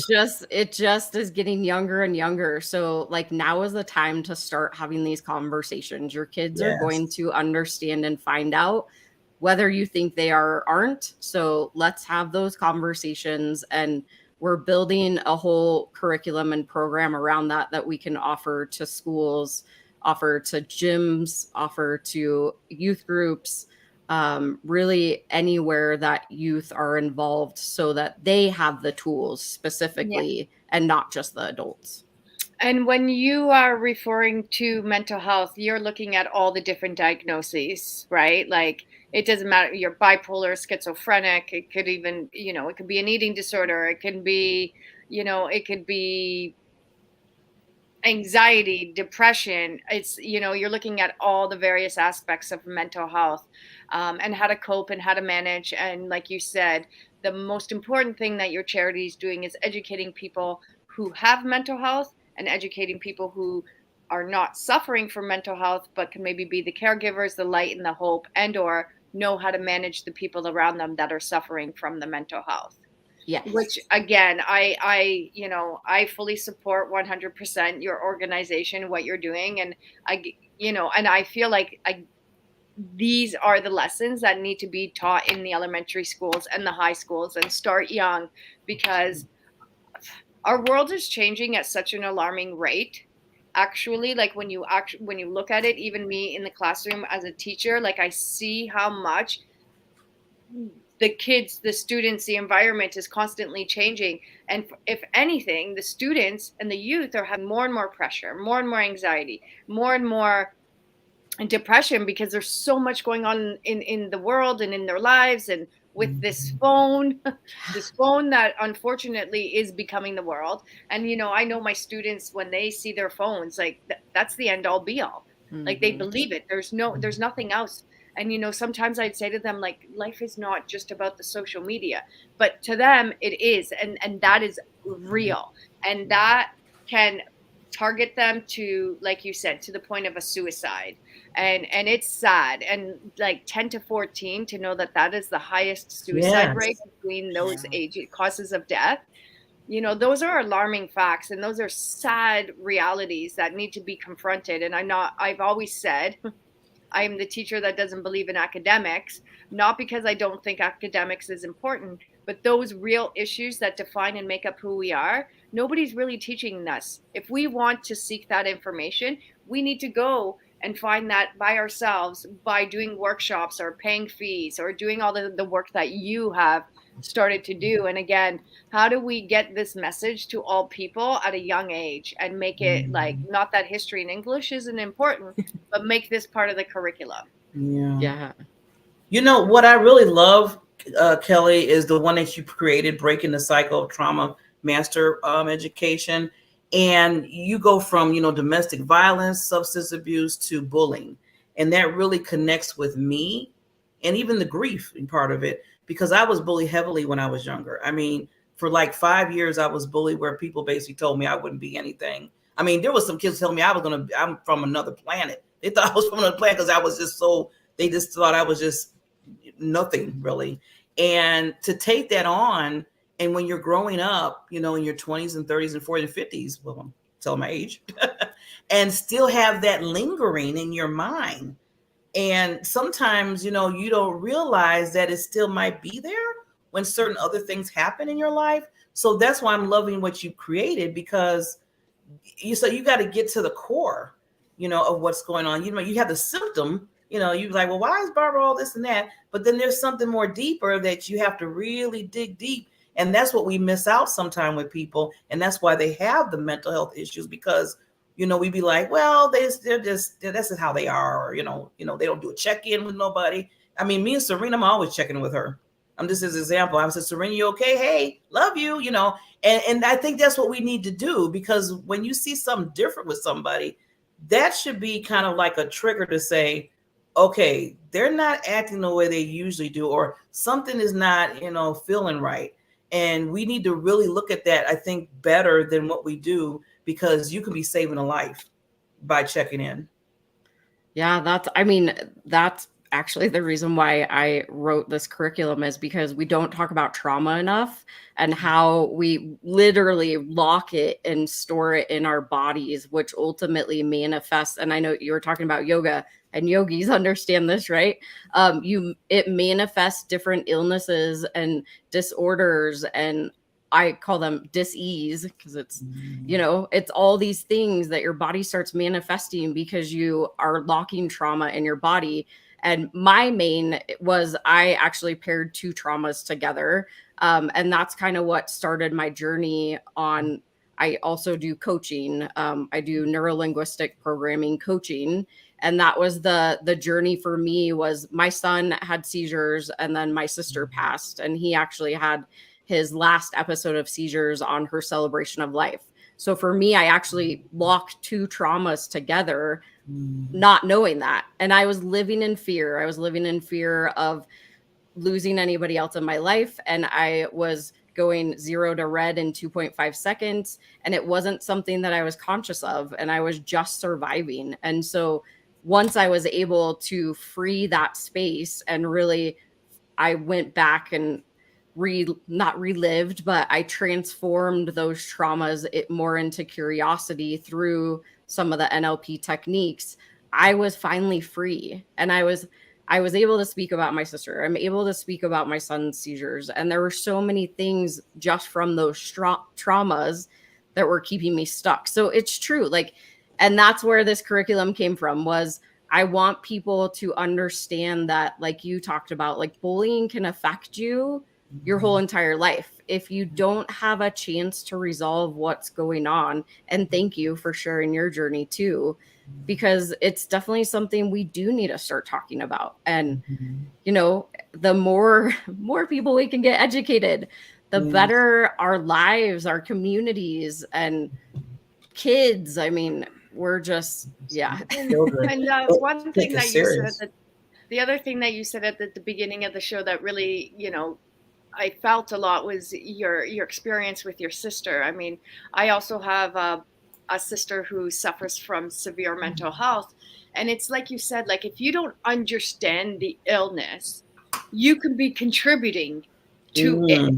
it just is getting younger and younger. So like, now is the time to start having these conversations. Your kids are going to understand and find out whether you think they are or aren't. So let's have those conversations, and we're building a whole curriculum and program around that we can offer to schools, offer to gyms, offer to youth groups, really anywhere that youth are involved, so that they have the tools specifically and not just the adults. And when you are referring to mental health, you're looking at all the different diagnoses, right? Like, it doesn't matter, you're bipolar, schizophrenic, it could even, it could be an eating disorder, it can be, it could be anxiety, depression. It's, you're looking at all the various aspects of mental health, and how to cope and how to manage. And like you said, the most important thing that your charity is doing is educating people who have mental health, and educating people who are not suffering from mental health, but can maybe be the caregivers, the light and the hope, and or know how to manage the people around them that are suffering from the mental health. Yes. Which again, I fully support 100% your organization, what you're doing. And I feel like these are the lessons that need to be taught in the elementary schools and the high schools, and start young, because our world is changing at such an alarming rate. Actually, like when you look at it, even me in the classroom as a teacher, like I see how much the kids, the students, the environment is constantly changing. And if anything, the students and the youth are having more and more pressure, more and more anxiety, more and more depression, because there's so much going on in the world and in their lives, and with this phone that unfortunately is becoming the world. And I know my students, when they see their phones, like that's the end all be all. Like, they believe it. There's nothing else. And sometimes I'd say to them, like, life is not just about the social media, but to them it is, and that is real, and that can target them to, like you said, to the point of a suicide. And it's sad. And like 10 to 14, to know that is the highest suicide rate between those age causes of death. Those are alarming facts, and those are sad realities that need to be confronted. And I've always said, I am the teacher that doesn't believe in academics, not because I don't think academics is important, but those real issues that define and make up who we are, nobody's really teaching us. If we want to seek that information, we need to go and find that by ourselves, by doing workshops or paying fees or doing all the work that you have started to do. And again, how do we get this message to all people at a young age, and make it like, not that history and English isn't important, but make this part of the curriculum? Yeah. What I really love, Kelly, is the one that you created, Breaking the Cycle of Trauma Master Education. And you go from, domestic violence, substance abuse to bullying. And that really connects with me, and even the grief part of it, because I was bullied heavily when I was younger. I mean, for like 5 years, I was bullied, where people basically told me I wouldn't be anything. I mean, there was some kids telling me I'm from another planet. They thought I was from another planet because I was just they just thought I was just nothing really. And to take that on, and when you're growing up, in your 20s and 30s and 40s and 50s, well, I'm telling my age, and still have that lingering in your mind. And sometimes, you know, you don't realize that it still might be there when certain other things happen in your life. So that's why I'm loving what you created, because you got to get to the core, you know, of what's going on. You know, you have the symptom, you know, you're like, well, why is Barbara all this and that? But then there's something more deeper that you have to really dig deep. And that's what we miss out sometime with people. And that's why they have the mental health issues, because, you know, we be like, well, they're just, this is how they are. Or, you know, they don't do a check-in with nobody. I mean, me and Serena, I'm always checking with her. I'm just as an example. I said, Serena, you okay? Hey, love you, you know. And I think that's what we need to do, because when you see something different with somebody, that should be kind of like a trigger to say, okay, they're not acting the way they usually do, or something is not, you know, feeling right. And we need to really look at that, I think, better than what we do, because you can be saving a life by checking in. Yeah, that's actually the reason why I wrote this curriculum, is because we don't talk about trauma enough, and how we literally lock it and store it in our bodies, which ultimately manifests. And I know you were talking about yoga, and yogis understand this, right? It manifests different illnesses and disorders, and I call them dis-ease, because it's, you know, it's all these things that your body starts manifesting because you are locking trauma in your body. And my main was, I actually paired two traumas together. And that's kind of what started my journey on. I also do coaching. I do neuro-linguistic programming coaching. And that was the journey for me. Was my son had seizures, and then my sister passed, and he actually had his last episode of seizures on her celebration of life. So for me, I actually locked two traumas together, not knowing that. And I was living in fear. I was living in fear of losing anybody else in my life. And I was going 0 to red in 2.5 seconds. And it wasn't something that I was conscious of. And I was just surviving. And so once I was able to free that space, and really, I went back and not relived, but I transformed those traumas more into curiosity through some of the NLP techniques. I was finally free, and I was able to speak about my sister. I'm able to speak about my son's seizures, and there were so many things just from those traumas that were keeping me stuck. So it's true, like, and that's where this curriculum came from. Was I want people to understand that, like you talked about, like, bullying can affect you your whole entire life if you don't have a chance to resolve what's going on. And thank you for sharing your journey too, because it's definitely something we do need to start talking about. And you know, the more people we can get educated, the better our lives, our communities, and kids. I mean, we're just, yeah. And one thing that you said, that the other thing that you said at the beginning of the show that really, you know, I felt a lot, was your experience with your sister. I mean, I also have a sister who suffers from severe mental health. And it's like you said, like, if you don't understand the illness, you could be contributing to it.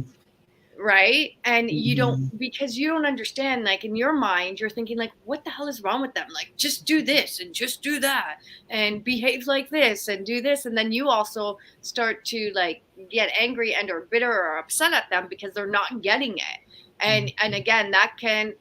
Right. And you don't, because you don't understand, like, in your mind, you're thinking, like, what the hell is wrong with them? Like, just do this and just do that and behave like this and do this. And then you also start to, like, get angry and or bitter or upset at them because they're not getting it. And again, that can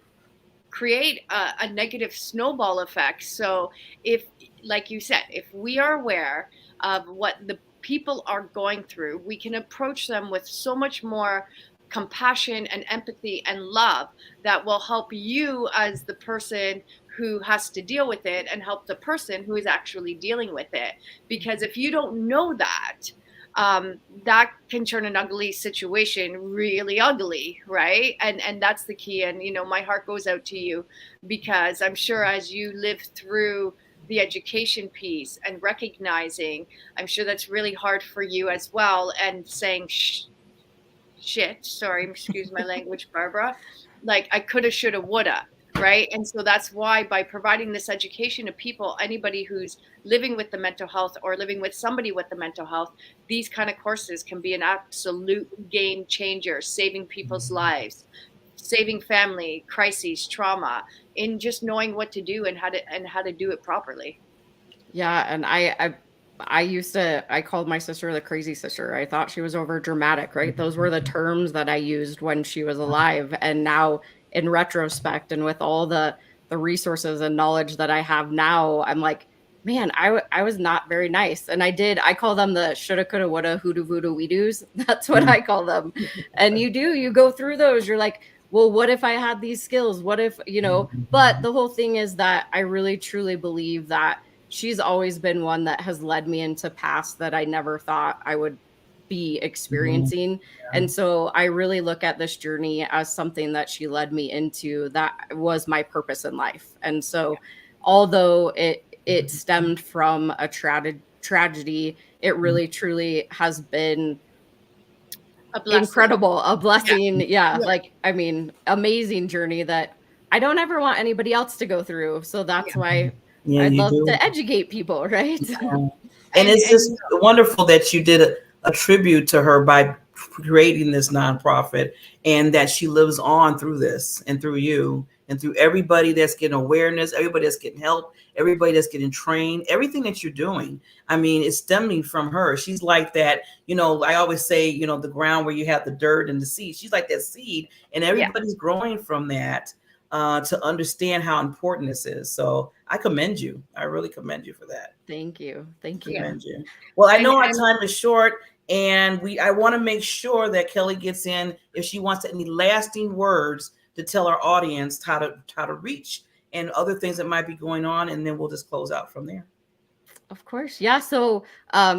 create a negative snowball effect. So if, like you said, if we are aware of what the people are going through, we can approach them with so much more compassion and empathy and love that will help you as the person who has to deal with it, and help the person who is actually dealing with it. Because if you don't know that, that can turn an ugly situation really ugly, right? And that's the key. And, you know, my heart goes out to you, because I'm sure as you live through the education piece and recognizing, I'm sure that's really hard for you as well, and saying, shit, sorry, excuse my language, Barbara, like, I coulda, shoulda, woulda, right? And so that's why, by providing this education to people, anybody who's living with the mental health or living with somebody with the mental health, these kind of courses can be an absolute game changer, saving people's lives, saving family, crises, trauma, in just knowing what to do and how to do it properly. Yeah, and I called my sister the crazy sister. I thought she was over dramatic, right? Those were the terms that I used when she was alive. And now in retrospect and with all the resources and knowledge that I have now, I'm like, man, I was not very nice. And I call them the shoulda, coulda, woulda, hoodoo, voodoo, we do's. That's what I call them. And you go through those. You're like, well, what if I had these skills? What if, but the whole thing is that I really truly believe that she's always been one that has led me into paths that I never thought I would be experiencing. And so I really look at this journey as something that she led me into that was my purpose in life. And so although it stemmed from a tragedy, it really truly has been A blessing. Incredible, a blessing. Yeah. Like, I mean, amazing journey that I don't ever want anybody else to go through. So that's why I'd you love do. to educate people, right? And it's just wonderful that you did a tribute to her by creating this nonprofit, and that she lives on through this and through you and through everybody that's getting awareness, everybody that's getting help, everybody that's getting trained, everything that you're doing. I mean, it's stemming from her. She's like that, I always say, the ground where you have the dirt and the seed. She's like that seed, and everybody's growing from that to understand how important this is. So I commend you. I really commend you for that. Thank you. Thank you. Commend you. Well, I know our time is short, and I want to make sure that Kelly gets in if she wants any lasting words to tell our audience how to reach and other things that might be going on, and then we'll just close out from there. Of course. Yeah. So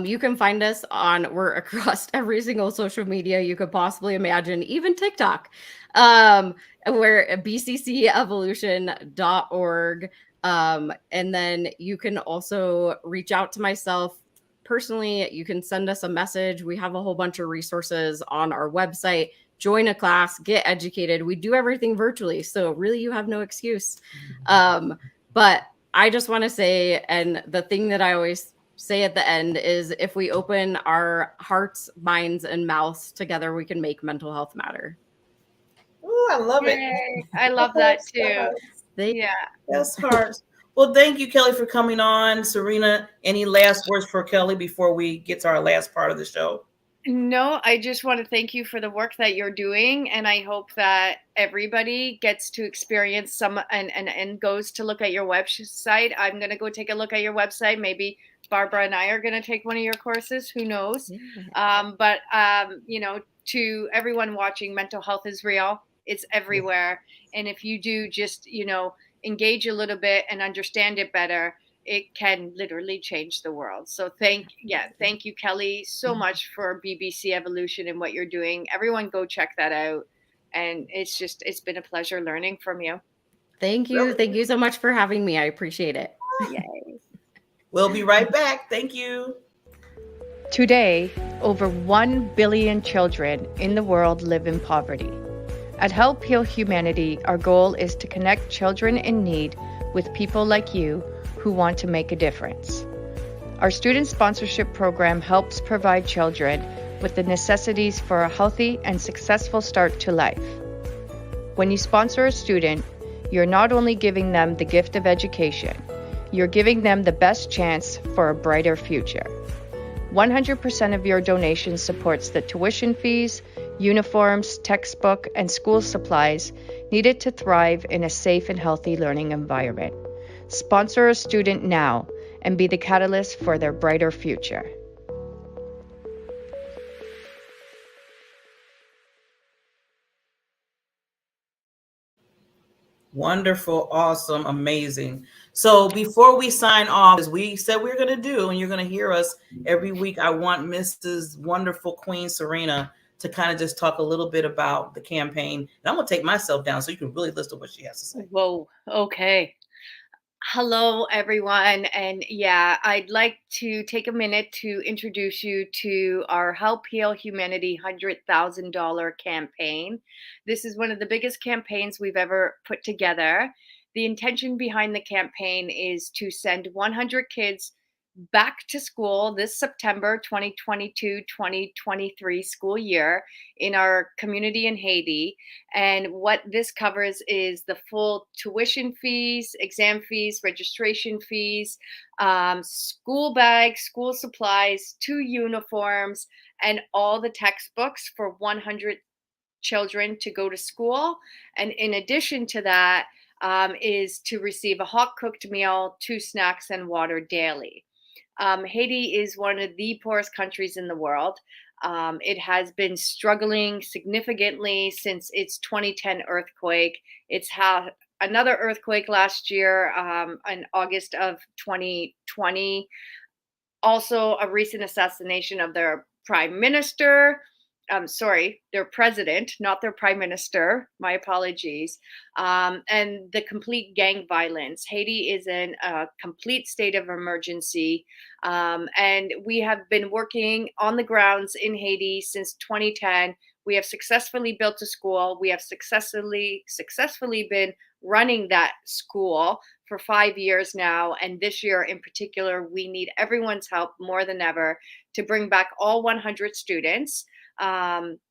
you can find us we're across every single social media you could possibly imagine, even TikTok. We're bccevolution.org. And then you can also reach out to myself personally. You can send us a message. We have a whole bunch of resources on our website. Join a class, get educated. We do everything virtually. So really you have no excuse. But I just want to say, and the thing that I always say at the end is, if we open our hearts, minds, and mouths together, we can make mental health matter. Oh, I love it. I love that too. That's hard. Well, thank you, Kelly, for coming on. Serena, any last words for Kelly before we get to our last part of the show? No, I just want to thank you for the work that you're doing. And I hope that everybody gets to experience some and goes to look at your website. I'm going to go take a look at your website. Maybe Barbara and I are going to take one of your courses. Who knows? But to everyone watching, mental health is real. It's everywhere. And if you do just, engage a little bit and understand it better, it can literally change the world. So thank you, Kelly, so much for BBC Evolution and what you're doing. Everyone go check that out. And it's been a pleasure learning from you. Thank you. Thank you so much for having me. I appreciate it. Yay. We'll be right back. Thank you. Today, over 1 billion children in the world live in poverty. At Help Heal Humanity, our goal is to connect children in need with people like you who want to make a difference. Our student sponsorship program helps provide children with the necessities for a healthy and successful start to life. When you sponsor a student, you're not only giving them the gift of education, you're giving them the best chance for a brighter future. 100% of your donation supports the tuition fees, uniforms, textbook, and school supplies needed to thrive in a safe and healthy learning environment. Sponsor a student now and be the catalyst for their brighter future. Wonderful, awesome, amazing. So before we sign off, as we said we're going to do, and you're going to hear us every week, I want Mrs. Wonderful Queen Serena to kind of just talk a little bit about the campaign. And I'm going to take myself down so you can really listen to what she has to say. Whoa. Okay. Hello, everyone. And I'd like to take a minute to introduce you to our Help Heal Humanity $100,000 campaign. This is one of the biggest campaigns we've ever put together. The intention behind the campaign is to send 100 kids back to school this September 2022-2023 school year in our community in Haiti. And what this covers is the full tuition fees, exam fees, registration fees, school bags, school supplies, 2 uniforms, and all the textbooks for 100 children to go to school. And in addition to that, is to receive a hot cooked meal, 2 snacks, and water daily. Haiti is one of the poorest countries in the world. It has been struggling significantly since its 2010 earthquake. It's had another earthquake last year in August of 2020. Also, a recent assassination of their prime minister. Their president, not their prime minister. My apologies. And the complete gang violence. Haiti is in a complete state of emergency. And we have been working on the grounds in Haiti since 2010. We have successfully built a school. We have successfully been running that school for 5 years now. And this year in particular, we need everyone's help more than ever to bring back all 100 students.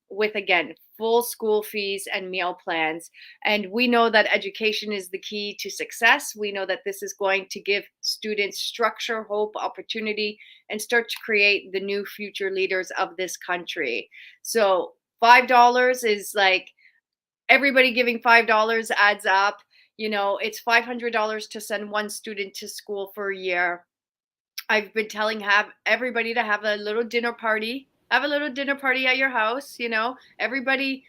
With, again, full school fees and meal plans. And we know that education is the key to success. We know that this is going to give students structure, hope, opportunity, and start to create the new future leaders of this country. So $5 is like, everybody giving $5 adds up. You know, it's $500 to send one student to school for a year. I've been telling everybody to have a little dinner party. Have a little dinner party at your house, you know. Everybody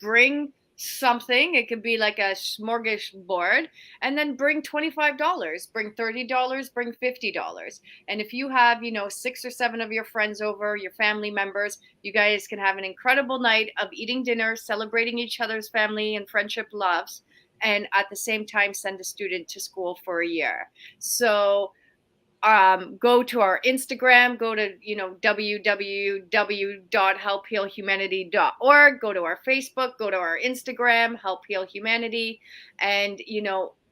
bring something. It could be like a smorgasbord, and then bring $25, bring $30, bring $50. And if you have, 6 or 7 of your friends over, your family members, you guys can have an incredible night of eating dinner, celebrating each other's family and friendship loves, and at the same time send a student to school for a year. So go to our Instagram, go to, www.helphealhumanity.org, go to our Facebook, go to our Instagram, Help Heal Humanity. And,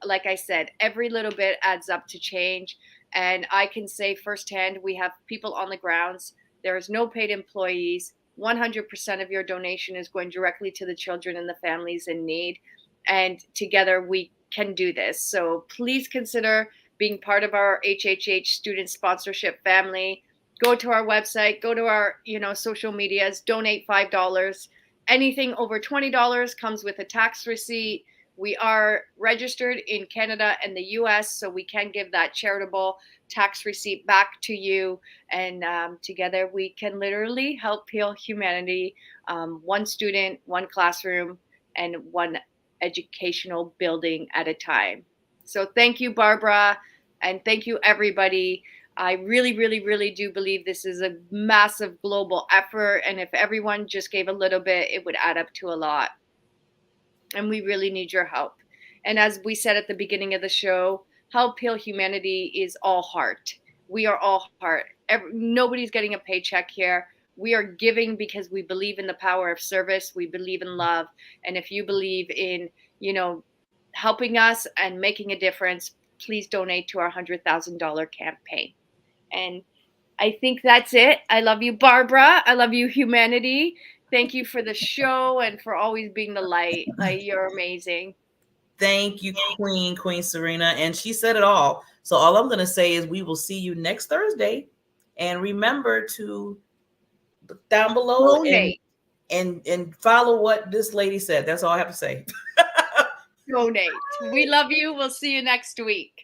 like I said, every little bit adds up to change. And I can say firsthand, we have people on the grounds. There is no paid employees. 100% of your donation is going directly to the children and the families in need. And together we can do this. So please consider being part of our HHH student sponsorship family. Go to our website, go to our, social medias, donate $5. Anything over $20 comes with a tax receipt. We are registered in Canada and the US, so we can give that charitable tax receipt back to you. And together we can literally help heal humanity, one student, one classroom, and one educational building at a time. So thank you, Barbara, and thank you, everybody. I really, really, really do believe this is a massive global effort, and if everyone just gave a little bit, it would add up to a lot. And we really need your help. And as we said at the beginning of the show, Help Heal Humanity is all heart. We are all heart. Nobody's getting a paycheck here. We are giving because we believe in the power of service. We believe in love. And if you believe in, helping us and making a difference, please donate to our $100,000 campaign. And I think that's it. I love you, Barbara. I love you, humanity. Thank you for the show and for always being the light. Like, you're amazing. Thank you, Queen Serena. And she said it all. So all I'm going to say is we will see you next Thursday. And remember to look down below and follow what this lady said. That's all I have to say. Donate. We love you. We'll see you next week.